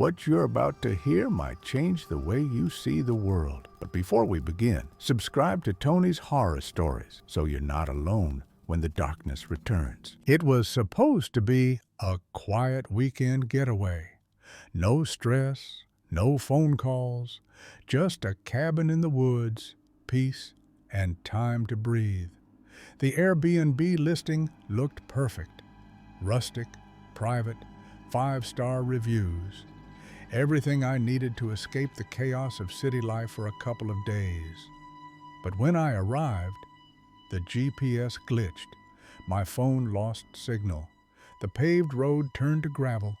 What you're about to hear might change the way you see the world. But before we begin, subscribe to Tony's Horror Stories so you're not alone when the darkness returns. It was supposed to be a quiet weekend getaway. No stress, no phone calls, just a cabin in the woods, peace, and time to breathe. The Airbnb listing looked perfect. Rustic, private, 5-star reviews. Everything I needed to escape the chaos of city life for a couple of days. But when I arrived, the GPS glitched. My phone lost signal. The paved road turned to gravel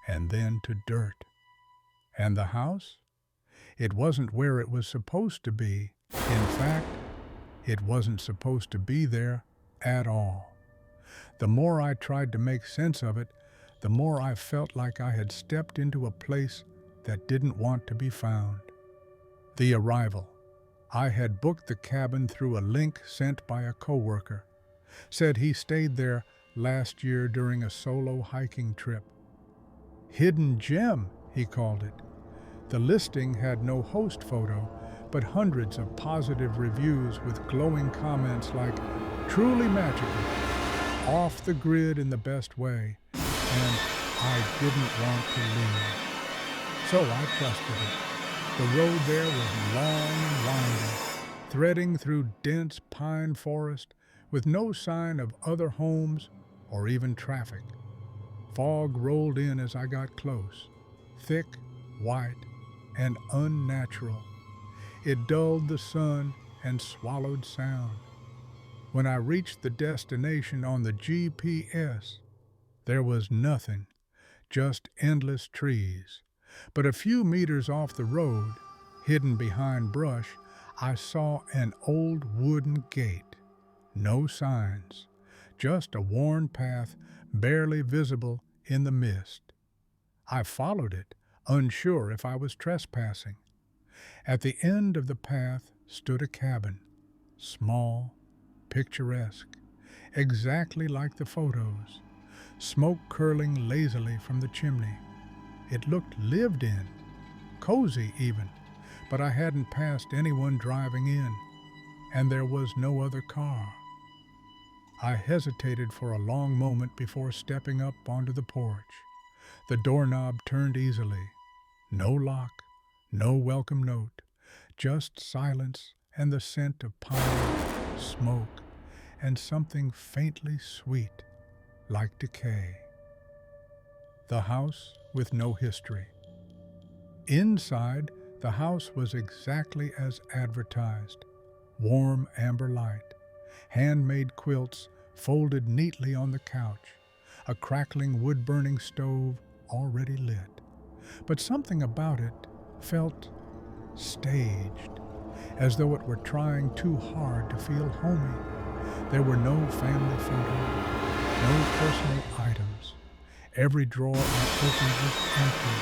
and then to dirt. And the house? It wasn't where it was supposed to be. In fact, it wasn't supposed to be there at all. The more I tried to make sense of it, the more I felt like I had stepped into a place that didn't want to be found. The arrival. I had booked the cabin through a link sent by a coworker. Said he stayed there last year during a solo hiking trip. Hidden gem, he called it. The listing had no host photo, but hundreds of positive reviews with glowing comments like, "Truly magical," "Off the grid in the best way," and "I didn't want to leave." So I trusted it. The road there was long and winding, threading through dense pine forest with no sign of other homes or even traffic. Fog rolled in as I got close, thick, white, and unnatural. It dulled the sun and swallowed sound. When I reached the destination on the GPS, there was nothing, just endless trees. But a few meters off the road, hidden behind brush, I saw an old wooden gate. No signs, just a worn path barely visible in the mist. I followed it, unsure if I was trespassing. At the end of the path stood a cabin, small, picturesque, exactly like the photos, smoke curling lazily from the chimney. It looked lived in, cozy even, but I hadn't passed anyone driving in, and there was no other car. I hesitated for a long moment before stepping up onto the porch. The doorknob turned easily. No lock, no welcome note, just silence and the scent of pine, smoke, and something faintly sweet, like decay. The house with no history. Inside, the house was exactly as advertised. Warm amber light, handmade quilts folded neatly on the couch, a crackling wood-burning stove already lit. But something about it felt staged, as though it were trying too hard to feel homey. There were no family photos, no personal items. Every drawer I opened was empty.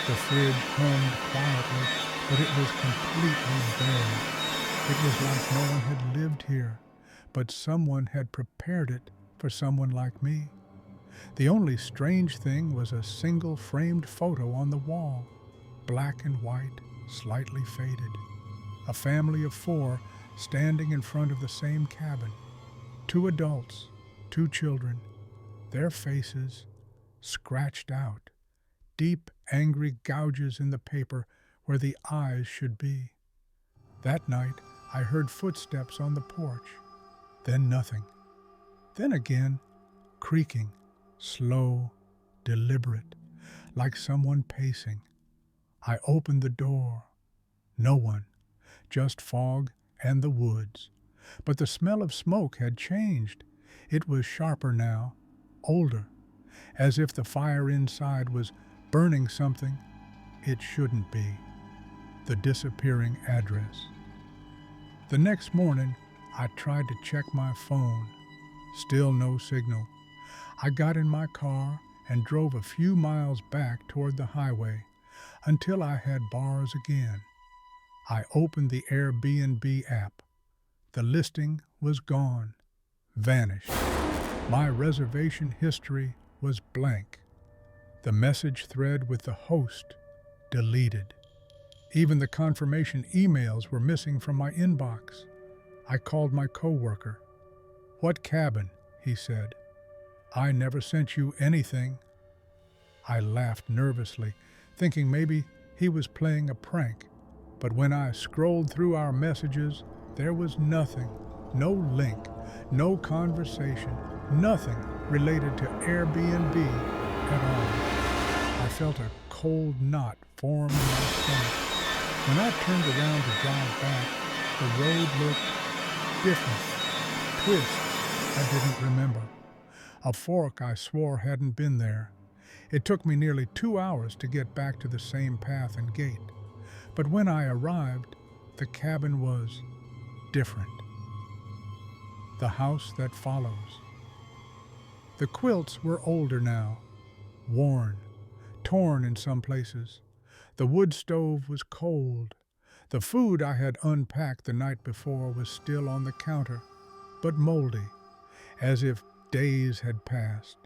The fridge hummed quietly, but it was completely bare. It was like no one had lived here, but someone had prepared it for someone like me. The only strange thing was a single framed photo on the wall, black and white, slightly faded. A family of 4 standing in front of the same cabin. 2 adults, 2 children, their faces scratched out, deep, angry gouges in the paper where the eyes should be. That night, I heard footsteps on the porch, then nothing. Then again, creaking, slow, deliberate, like someone pacing. I opened the door. No one, just fog and the woods. But the smell of smoke had changed. It was sharper now, older, as if the fire inside was burning something it shouldn't be. The disappearing address. The next morning, I tried to check my phone. Still no signal. I got in my car and drove a few miles back toward the highway until I had bars again. I opened the Airbnb app. The listing was gone, vanished. My reservation history was blank. The message thread with the host deleted. Even the confirmation emails were missing from my inbox. I called my coworker. "What cabin?" he said. "I never sent you anything." I laughed nervously, thinking maybe he was playing a prank. But when I scrolled through our messages, there was nothing, no link, no conversation, nothing related to Airbnb at all. I felt a cold knot form in my stomach. When I turned around to drive back, the road looked different. Twists I didn't remember. A fork I swore hadn't been there. It took me nearly 2 hours to get back to the same path and gate. But when I arrived, the cabin was different. The house that follows. The quilts were older now, worn, torn in some places. The wood stove was cold. The food I had unpacked the night before was still on the counter, but moldy, as if days had passed,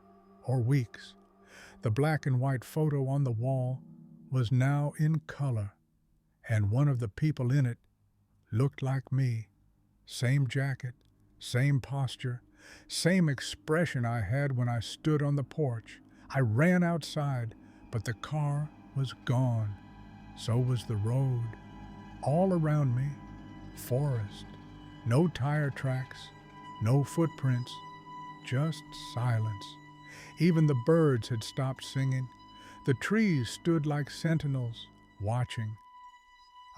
or weeks. The black and white photo on the wall was now in color, and one of the people in it looked like me. Same jacket, same posture, same expression I had when I stood on the porch. I ran outside, but the car was gone. So was the road. All around me, forest. No tire tracks, no footprints, just silence. Even the birds had stopped singing. The trees stood like sentinels, watching.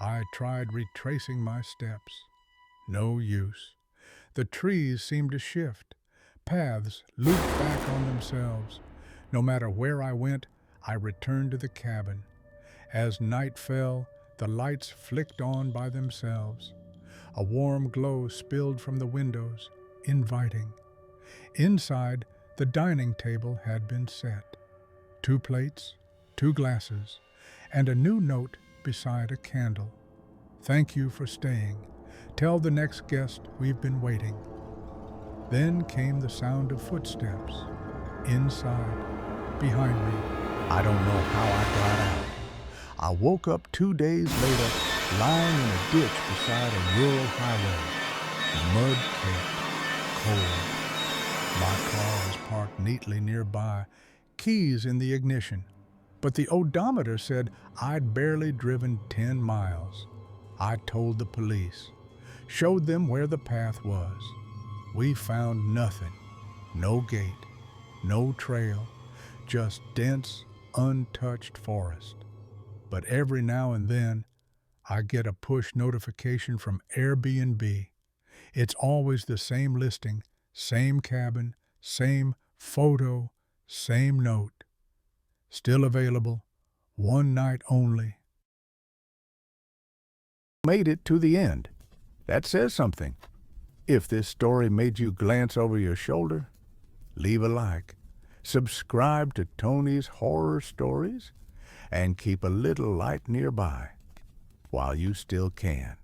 I tried retracing my steps. No use. The trees seemed to shift. Paths looped back on themselves. No matter where I went, I returned to the cabin. As night fell, the lights flicked on by themselves. A warm glow spilled from the windows, inviting. Inside, the dining table had been set. 2 plates, 2 glasses, and a new note beside a candle. "Thank you for staying. Tell the next guest we've been waiting." Then came the sound of footsteps. Inside, behind me. I don't know how I got out. I woke up 2 days later, lying in a ditch beside a rural highway. Mud-caked, cold. My car was parked neatly nearby, keys in the ignition. But the odometer said I'd barely driven 10 miles. I told the police, showed them where the path was. We found nothing. No gate, no trail, just dense, untouched forest. But every now and then, I get a push notification from Airbnb. It's always the same listing, same cabin, same photo, same note. Still available, 1 night only. Made it to the end. That says something. If this story made you glance over your shoulder, leave a like, subscribe to Tony's Horror Stories, and keep a little light nearby while you still can.